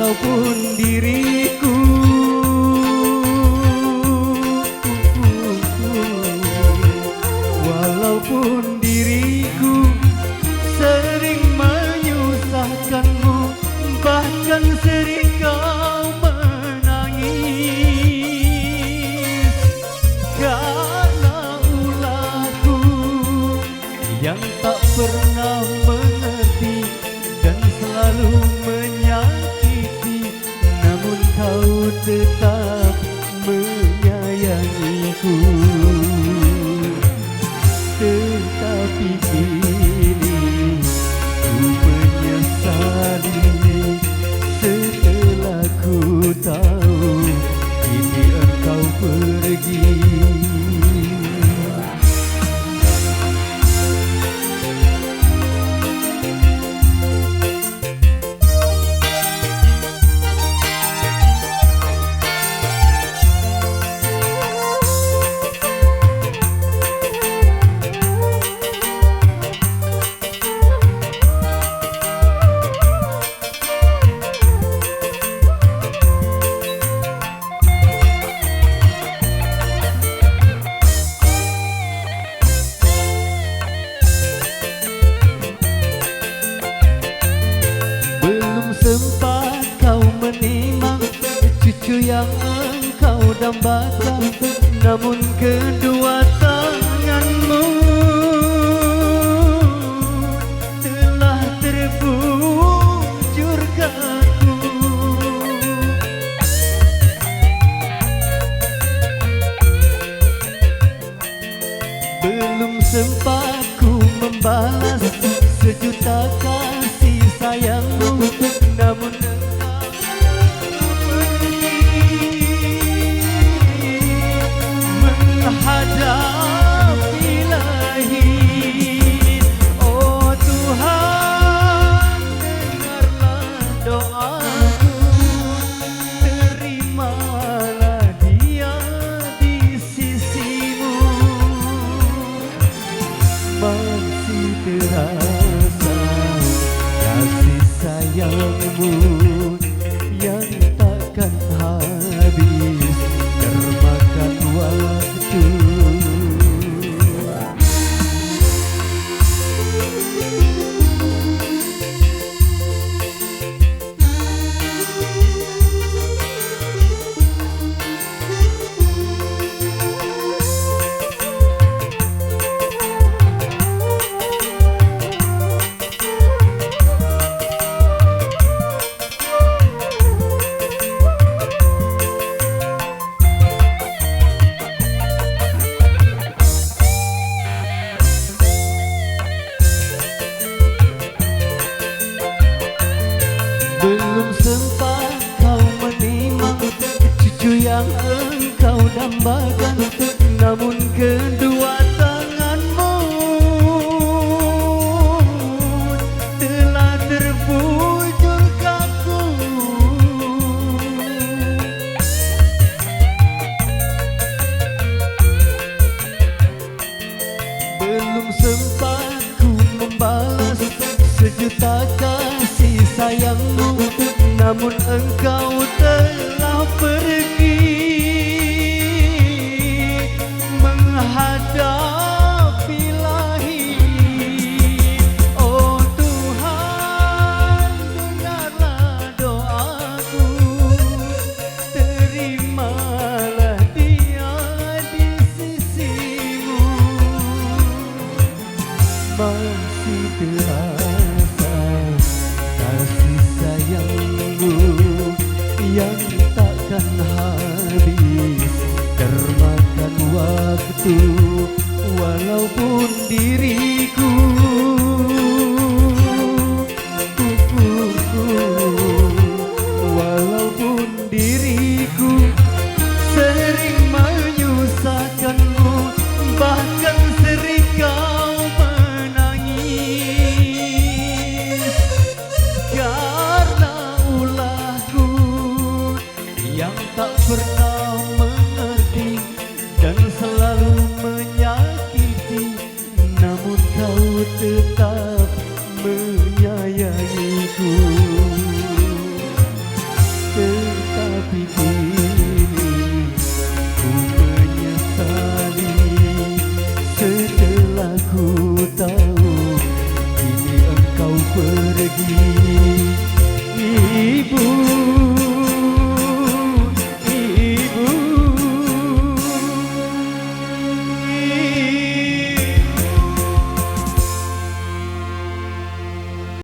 walaupun diriku walaupun diriku sering menyusahkanmu, bahkan sering kau menangis karena ulahku yang tak pernah mengerti dan selalu menyakiti, namun kau tetap menyayangiku. Tetapi kini ku menyesali setelah ku tahu kini engkau pergi. Sempat kau menimang cucu yang engkau dambakan, namun kedua tanganmu telah terbujur kaku. Belum sempat ku membalas sejuta kasih sayangmu, namun engkau pergi menghadap ilahi. Oh Tuhan, dengarlah doaku, terimalah dia di sisimu. Masih terasa kasih sayangmu yang takkan habis termakan waktu. Belum sempat kau menimang cucu yang engkau dambakan, namun kedua tanganmu telah terbujur kaku. Belum sempat ku membalas sejuta kasih sayangmu, namun engkau telah pergi menghadap ilahi. Oh Tuhan, dengarlah doaku, terimalah dia di sisimu. Masih terasa kasih sayangmu yang takkan habis termakan waktu, walaupun diriku walaupun diriku sering menyusahkanmu, bahkan sering kau menangis karena ulahku yang tak pernah mengerti dan selalu menyakiti, namun kau tetap menyayangiku. kasih.